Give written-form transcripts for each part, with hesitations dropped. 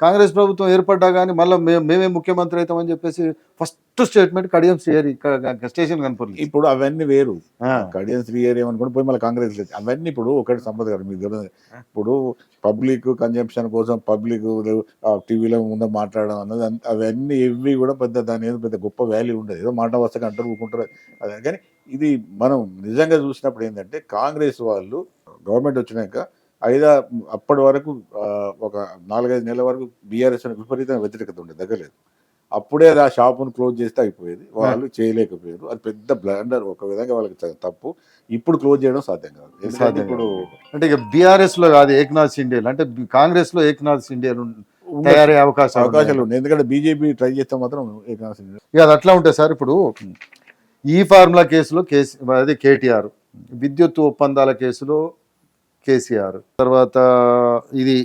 కాంగ్రెస్ ప్రభుత్వం ఏర్పడ్డా కానీ మళ్ళీ మేమే ముఖ్యమంత్రి అవుతామని చెప్పేసి ఫస్ట్ స్టేట్మెంట్ కడియం స్టేషన్ కనపడలేదు. ఇప్పుడు అవన్నీ వేరు. ఆ. కడియం శ్రీహరి ఏమనుకోండి పోయి మళ్ళీ కాంగ్రెస్ అవన్నీ ఇప్పుడు ఒకటి సంపద గారు మీకు తెలియదు. ఇప్పుడు పబ్లిక్ కన్జంప్షన్ కోసం పబ్లిక్ టీవీలో ముందు మాట్లాడడం అన్నది అవన్నీ ఇవి కూడా పెద్ద దాని ఏదో పెద్ద గొప్ప వాల్యూ ఉండదు. ఏదో మాట వస్తగా అంటారు ఊరుకుంటారు అదే. కానీ ఇది మనం నిజంగా చూసినప్పుడు ఏంటంటే కాంగ్రెస్ వాళ్ళు గవర్నమెంట్ వచ్చినాక అప్పటి వరకు ఒక 4-5 నెలల వరకు బీఆర్ఎస్ విపరీతమైన వ్యతిరేకత ఉండేది, దగ్గరలేదు. అప్పుడే అది ఆ షాపును క్లోజ్ చేస్తే అయిపోయేది. వాళ్ళు చేయలేకపోయారు. అది పెద్ద బ్లండర్, ఒక విధంగా వాళ్ళకి తప్పు. ఇప్పుడు క్లోజ్ చేయడం సాధ్యం కాదు. ఎందుకంటే ఇప్పుడు అంటే ఇక బీఆర్ఎస్ లో కాదు ఏక్నాథ్ సిండేల్ అంటే కాంగ్రెస్ లో ఏక్నాథ్ సిండేల్ తయారయ్యే అవకాశాలు ఉన్నాయి. ఎందుకంటే బీజేపీ ట్రై చేస్తే మాత్రం ఇక అది అట్లా ఉంటుంది సార్. ఇప్పుడు ఈ ఫార్ములా కేసులో అదే కేటీఆర్, విద్యుత్ ఒప్పందాల కేసులో కేసీఆర్, తర్వాత ఇది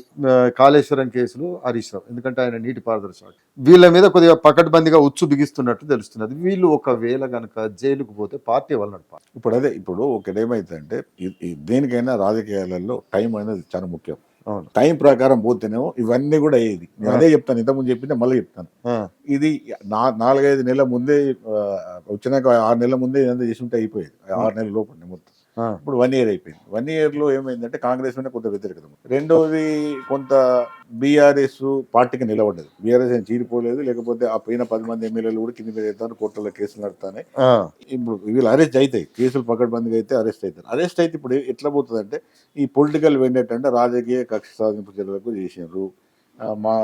కాళేశ్వరం కేసులో హరీష్ రావు, ఎందుకంటే ఆయన నీటిపారుదల శాఖ. వీళ్ళ మీద కొద్దిగా పకడ్బందీగా ఉచ్చు బిగిస్తున్నట్టు తెలుస్తున్నది. వీళ్ళు ఒకవేళ కనుక జైలుకు పోతే పార్టీ వాళ్ళు నడపాలి. ఇప్పుడు ఒకటేమైతుందంటే దేనికైనా రాజకీయాలలో టైం అనేది చాలా ముఖ్యం. టైం ప్రకారం పోతేనేమో ఇవన్నీ కూడా అయ్యేది. నేను అదే చెప్తాను, ఇంతకుముందు చెప్పిందే మళ్ళీ చెప్తాను. ఇది 4-5 నెలల ముందే వచ్చినాక 6 నెలల ముందే ఇదంతా చేసి ఉంటే అయిపోయేది. 6 నెలల లోపల మొత్తం. ఇప్పుడు 1 year అయిపోయింది. 1 yearలో ఏమైందంటే కాంగ్రెస్ మీద కొంత వ్యతిరేకత. రెండవది కొంత బీఆర్ఎస్ పార్టీకి నిలబడ్డది. బీఆర్ఎస్ ఏం చీరిపోలేదు, లేకపోతే ఆ పోయిన 10 మంది ఎమ్మెల్యేలు కూడా కింద మీద అవుతారు, కోర్టులో కేసులు నడుతానే. ఇప్పుడు వీళ్ళు అరెస్ట్ అవుతాయి, కేసులు పకడ్బందీగా అయితే అరెస్ట్ అవుతారు. అరెస్ట్ అయితే ఇప్పుడు ఎట్లా పోతుంది అంటే ఈ పొలిటికల్ వెండెట్ అంటే రాజకీయ కక్ష సాధింపు చర్యలకు చేసినారు మా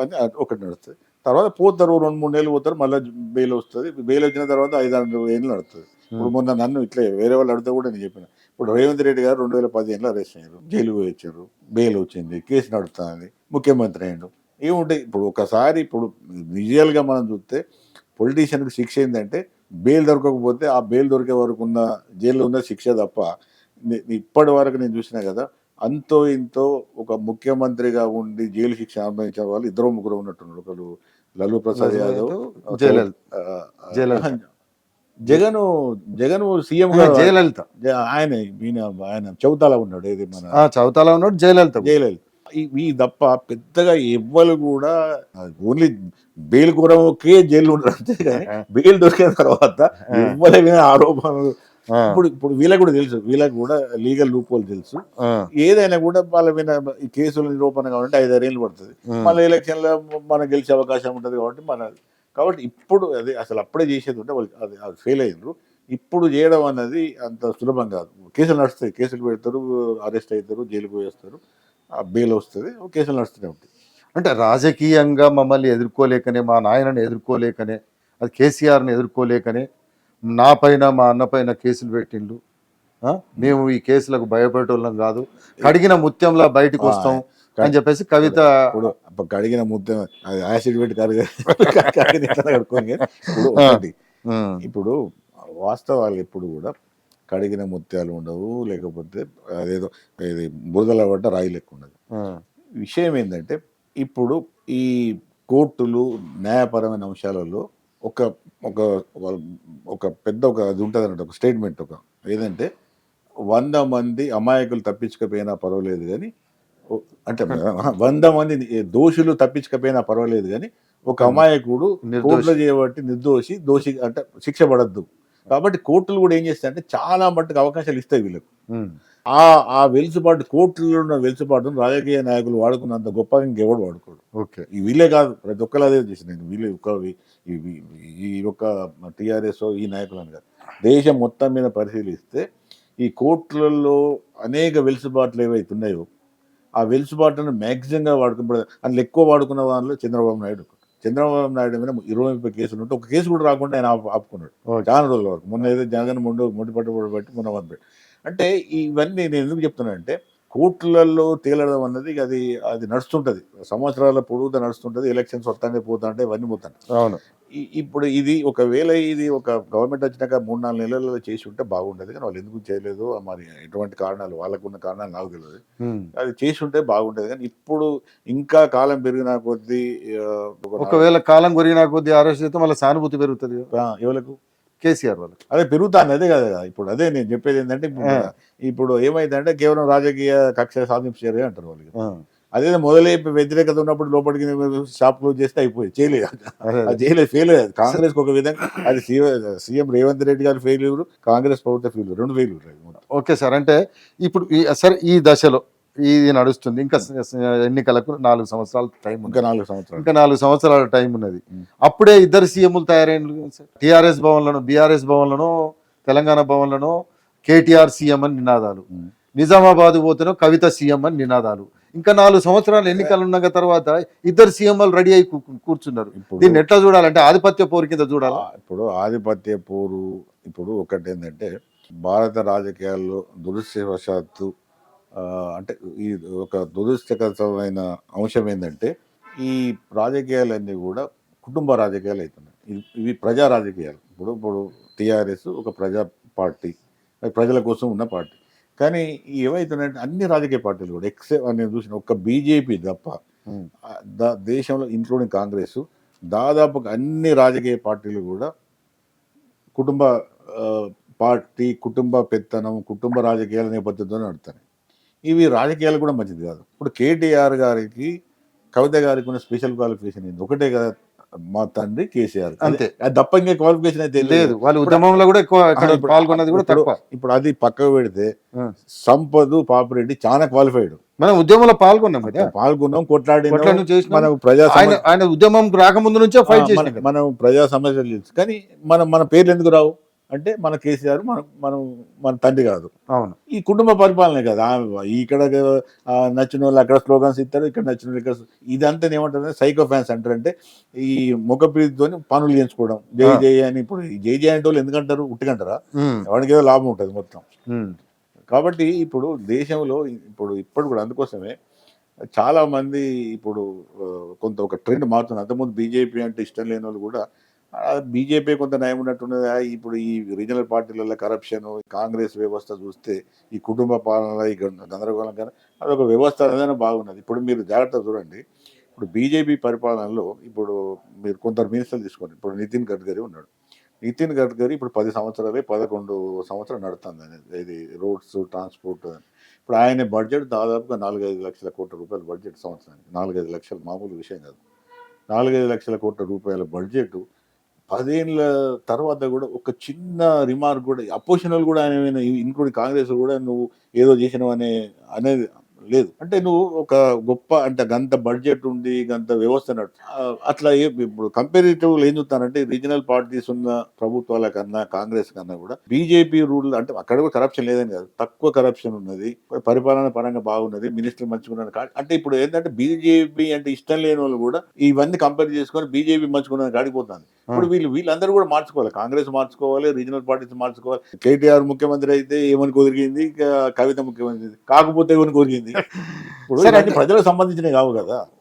అని ఒకటి నడుస్తుంది. తర్వాత పోతారు, 2-3 నెలలు పోతారు, మళ్ళీ బెయిల్ వస్తుంది. బెయిల్ వచ్చిన తర్వాత 5-6 ఏళ్ళు నడుస్తుంది. ఇప్పుడు మొన్న నన్ను ఇట్లా వేరే వాళ్ళు అడిగితే కూడా నేను చెప్పిన, ఇప్పుడు రేవంత్ రెడ్డి గారు 2015లో అరెస్ట్ అయ్యారు, జైలు వచ్చారు, బెయిల్ వచ్చింది, కేసు నడుస్తుంది, ముఖ్యమంత్రి అయ్యాడు. ఏముంటాయి ఇప్పుడు ఒకసారి ఇప్పుడు విజువల్గా మనం చూస్తే పొలిటీషియన్కి శిక్ష ఏంటంటే బెయిల్ దొరకకపోతే ఆ బెయిల్ దొరికే వరకు ఉన్న జైల్లో ఉన్న శిక్ష తప్ప. ఇప్పటి వరకు నేను చూసినా కదా, అంతో ఇంతో ఒక ముఖ్యమంత్రిగా ఉండి జైలు శిక్ష అనుభవించిన వాళ్ళు 2-3 ఉన్నట్టున్నారు. ఒకరు లల్లూ ప్రసాద్ యాదవ్, జగన్ సీఎం జయలలిత, ఆయన చౌతాలా ఉన్నాడు, ఏది మన చౌతాలా ఉన్నాడు, జయలలిత. ఈ తప్ప పెద్దగా ఎవ్వరు కూడా ఓన్లీ బెయిల్ కూరకే జైలు ఉంటారు అంతే. కానీ బెయిల్ దొరికిన తర్వాత ఎవ్వరి మీద ఆరోపణలు ఇప్పుడు వీళ్ళకి కూడా తెలుసు, వీళ్ళకి కూడా లీగల్ లూప్ హోల్ తెలుసు. ఏదైనా కూడా వాళ్ళ మీద ఈ కేసుల నిరూపణ కావాలంటే 5-6 ఏళ్ళు పడుతుంది. మళ్ళీ ఎలక్షన్లో మనం గెలిచే అవకాశం ఉంటుంది కాబట్టి ఇప్పుడు అది అసలు అప్పుడే చేసేది ఉంటే వాళ్ళు అది ఫెయిల్ అయ్యారు. ఇప్పుడు చేయడం అన్నది అంత సులభం కాదు. కేసులు నడుస్తాయి, కేసులు పెడతారు, అరెస్ట్ అవుతారు, జైలుకు పోయేస్తారు, బెయిల్ వస్తుంది, కేసులు నడుస్తూనే ఉంటాయి. అంటే రాజకీయంగా మమ్మల్ని ఎదుర్కోలేకనే, మా నాయనని ఎదుర్కోలేకనే, అది కేసీఆర్ని ఎదుర్కోలేకనే నా పైన మా అన్న పైన కేసులు పెట్టిండు. మేము ఈ కేసులకు భయపడేటోళ్ళం కాదు, కడిగిన ముత్యంలా బయటకు వస్తాం అని చెప్పేసి కవిత. ఇప్పుడు కడిగిన ముత్యం అది యాసిడ్ పెట్టి కడుక్కొని. ఇప్పుడు వాస్తవాలు ఎప్పుడు కూడా కడిగిన ముత్యాలు ఉండవు, లేకపోతే అదేదో ఇది బురదల పడ్డ రాయి లెక్క ఉండదు. విషయం ఏంటంటే ఇప్పుడు ఈ కోర్టులు న్యాయపరమైన అంశాలలో ఒక ఒక ఒక పెద్ద అది ఉంటుంది అన్నట్టు, ఒక స్టేట్మెంట్ ఏదంటే 100 మంది అమాయకులు తప్పించకపోయినా పర్వాలేదు కానీ, అంటే 100 మంది దోషులు తప్పించకపోయినా పర్వాలేదు కానీ ఒక అమాయకుడు కోర్టులో చేయబట్టి దోషి అంటే శిక్ష పడద్దు. కాబట్టి కోర్టులు కూడా ఏం చేస్తాయంటే చాలా మట్టుకు అవకాశాలు ఇస్తాయి వీళ్ళకు. ఆ వెలుసుబాటు, కోర్టులో ఉన్న వెలుసుబాటును రాజకీయ నాయకులు వాడుకున్నంత గొప్పగా ఇంకెవడు వాడుకోడు. ఓకే, వీళ్ళే కాదు, ప్రతి ఒక్కరు అదే చేసిన వీళ్ళే ఈ యొక్క టీఆర్ఎస్ ఈ నాయకులను కాదు, దేశం మొత్తం మీద పరిశీలిస్తే ఈ కోర్టులలో అనేక వెలుసుబాట్లు ఏవైతే ఉన్నాయో ఆ వెలుసుబాటును మ్యాక్సిమంగా వాడుకుని అందులో ఎక్కువ వాడుకున్న వాళ్ళు చంద్రబాబు నాయుడు మీద 20-30 కేసులు ఉంటే ఒక కేసు కూడా రాకుండా ఆయన ఆపుకున్నాడు చాలా రోజుల వరకు. మొన్న ఏదో జగన్ మొండి పట్టుబడి మొన్న వదిలిపెట్టి. అంటే ఇవన్నీ నేను ఎందుకు చెప్తున్నానంటే కోర్టులలో తేలడం అన్నది అది నడుస్తుంటుంది, సంవత్సరాల పొడుగుతా నడుస్తుంటుంది. ఎలక్షన్స్ వస్తానే పోతాంటే ఇవన్నీ పోతాయి. అవును. ఇప్పుడు ఇది ఒకవేళ ఇది ఒక గవర్నమెంట్ వచ్చినాక 3-4 నెలలలో చేసి ఉంటే బాగుండేది. కానీ వాళ్ళు ఎందుకు చేయలేదు, మరి ఎటువంటి కారణాలు, వాళ్ళకున్న కారణాలు నాకు తెలియదు. అది చేసి ఉంటే బాగుండేది. కానీ ఇప్పుడు ఇంకా కాలం పెరిగిన కొద్దీ, ఒకవేళ కాలం పెరిగిన కొద్దీ అరెస్ట్ అయితే మళ్ళీ సానుభూతి పెరుగుతుంది ఎవరికి, కేసీఆర్ వాళ్ళకి. అదే పెరుగుతాను, అదే కదా. ఇప్పుడు అదే నేను చెప్పేది ఏంటంటే ఇప్పుడు ఏమైందంటే కేవలం రాజకీయ కక్ష సాధింపు చర్య అంటారు వాళ్ళకి. అదే మొదలై వ్యతిరేకత ఉన్నప్పుడు లోపలికి షాప్ క్లోజ్ చేస్తే అయిపోయి చేయలేదు, అదే అది చేయలేదు, ఫెయిల్ అయ్యేది కాంగ్రెస్ ఒక విధంగా. అది సీఎం రేవంత్ రెడ్డి గారు ఫెయిల్యూర్, కాంగ్రెస్ ప్రభుత్వ ఫెయిల్యూర్, రెండు ఫెయిల్యూర్. Okay sir. అంటే ఇప్పుడు సరే ఈ దశలో ఇది నడుస్తుంది, ఇంకా ఎన్నికలకు 4 సంవత్సరాల టైం ఉంది. ఇంకా 4 సంవత్సరాలు. ఇంకా 4 సంవత్సరాల టైం ఉన్నది. ఉం. అప్పుడే ఇద్దరు సీఎంలు తయారైన సార్. టీఆర్ఎస్ భవన్లను, బీఆర్ఎస్ భవన్లను, తెలంగాణ భవన్లను కేటీఆర్ సీఎం అని నినాదాలు, ఉం. నిజామాబాద్ పోతేనో కవిత సీఎం అని నినాదాలు. ఇంకా 4 సంవత్సరాలు ఎన్నికలు ఉన్న తర్వాత ఇద్దరు సీఎంలు రెడీ అయి కూర్చున్నారు. ఇప్పుడు దీన్ని ఎట్లా చూడాలంటే ఆధిపత్య పోరు కింద చూడాలా? ఇప్పుడు ఆధిపత్య పోరు ఇప్పుడు ఒకటి ఏంటంటే భారత రాజకీయాల్లో దురదృష్టవశాత్తు అంటే ఈ ఒక దురదృష్టకరమైన అంశం ఏంటంటే ఈ రాజకీయాలన్నీ కూడా కుటుంబ రాజకీయాలు అవుతున్నాయి. ఇవి ప్రజా రాజకీయాలు. ఇప్పుడు టీఆర్ఎస్ ఒక ప్రజా పార్టీ, అది ప్రజల కోసం ఉన్న పార్టీ. కానీ ఏమవుతున్నాయంటే అన్ని రాజకీయ పార్టీలు కూడా ఎక్సెప్ట్ నేను చూసిన ఒక్క బీజేపీ తప్ప దేశంలో ఇంక్లూడింగ్ కాంగ్రెస్ దాదాపుగా అన్ని రాజకీయ పార్టీలు కూడా కుటుంబ పార్టీ, కుటుంబ పెత్తనం, కుటుంబ రాజకీయాల నేపథ్యంతో నడుస్తాయి. ఇవి రాజకీయాలు కూడా మంచిది కాదు. ఇప్పుడు కేటీఆర్ గారికి, కవిత గారికి ఉన్న స్పెషల్ క్వాలిఫికేషన్ ఏంది? ఒకటే కదా, మా తండ్రి కేసీఆర్, అంతే. అది తప్ప ఇంకే క్వాలిఫికేషన్ అయితే లేదు. వాళ్ళు ఉద్యమంలో కూడా ఎక్కువ పాల్గొన్నది కూడా తక్కువ. ఇప్పుడు అది పక్కకు పెడితే సంపద్ పాపిరెడ్డి చాలా క్వాలిఫైడ్. మనం ఉద్యమంలో పాల్గొన్నాం కదా, పాల్గొన్నాం, కొట్లాడినాం, చేసినాం. మనం ప్రజా ఆయన ఉద్యమం రాకముందు నుంచే ఫైట్ చేసినాం. మనం ప్రజా సమస్యలు తెలుసు. కానీ మన పేర్లు ఎందుకు రావు అంటే మన కేసీఆర్ మన తండ్రి కాదు. అవును, ఈ కుటుంబ పరిపాలనే కదా. ఇక్కడ నచ్చిన వాళ్ళు అక్కడ స్లోగన్స్ ఇస్తారు, ఇక్కడ నచ్చిన వాళ్ళు ఇక్కడ. ఇదంతా ఏమంటారు, సైకో ఫ్యాన్స్ అంటారు. అంటే ఈ ముఖ ప్రీతితో పనులు చేయించుకోవడం, జై జై అని. ఇప్పుడు జై జై అంటే వాళ్ళు ఎందుకంటారు, ఉట్టుకంటారా? వాడికి ఏదో లాభం ఉంటుంది మొత్తం. కాబట్టి ఇప్పుడు దేశంలో ఇప్పుడు కూడా అందుకోసమే చాలా మంది ఇప్పుడు కొంత ఒక ట్రెండ్ మారుతుంది. అంతకుముందు బీజేపీ అంటే ఇష్టం లేని వాళ్ళు కూడా బీజేపీ కొంత నయం ఉన్నట్టున్నది. ఇప్పుడు ఈ రీజనల్ పార్టీలలో కరప్షన్, కాంగ్రెస్ వ్యవస్థ చూస్తే ఈ కుటుంబ పాలన, ఈ గందరగోళం కానీ అదొక వ్యవస్థ ఏదైనా బాగున్నది. ఇప్పుడు మీరు జాగ్రత్త చూడండి. ఇప్పుడు బీజేపీ పరిపాలనలో ఇప్పుడు మీరు కొందరు మినిస్టర్లు తీసుకోండి. ఇప్పుడు నితిన్ గడ్కరీ ఉన్నాడు. నితిన్ గడ్కరీ ఇప్పుడు 10 సంవత్సరాలే, 11 సంవత్సరాలు నడుస్తుంది అనేది, ఇది రోడ్స్, ట్రాన్స్పోర్ట్. ఇప్పుడు ఆయన బడ్జెట్ దాదాపుగా 4-5 లక్షల కోట్ల రూపాయల బడ్జెట్ సంవత్సరానికి. 4-5 లక్షలు మామూలు విషయం కాదు. 4-5 లక్షల కోట్ల రూపాయల బడ్జెట్ 10 ఏళ్ళ తర్వాత కూడా ఒక చిన్న రిమార్క్ కూడా అపోజిషన్ కూడా ఆయన, ఇంక్లూడింగ్ కాంగ్రెస్ కూడా నువ్వు ఏదో చేసినావు అనేది లేదు. అంటే నువ్వు ఒక గొప్ప అంటే గంత బడ్జెట్ ఉండి గంత వ్యవస్థ అట్లా ఇప్పుడు కంపారిటివ్ ఏం చూస్తానంటే రీజనల్ పార్టీస్ ఉన్న ప్రభుత్వాల కన్నా, కాంగ్రెస్ కన్నా కూడా బీజేపీ రూల్ అంటే అక్కడ కూడా కరప్షన్ లేదని కాదు, తక్కువ కరప్షన్ ఉన్నది, పరిపాలన పరంగా బాగున్నది, మినిస్టర్ మంచుకున్నాను. అంటే ఇప్పుడు ఏంటంటే బీజేపీ అంటే ఇష్టం లేని వాళ్ళు కూడా ఇవన్నీ కంపేర్ చేసుకొని బీజేపీ మంచుకున్నాను కాడిపోతుంది. ఇప్పుడు వీళ్ళందరూ కూడా మార్చుకోవాలి, కాంగ్రెస్ మార్చుకోవాలి, రీజనల్ పార్టీస్ మార్చుకోవాలి. కేటీఆర్ ముఖ్యమంత్రి అయితే ఏమని కుదిరిగింది, కవిత ముఖ్యమంత్రి కాకపోతే ఏమని కుదిరింది. ఇప్పుడు ప్రజలకు సంబంధించినవి కావు కదా.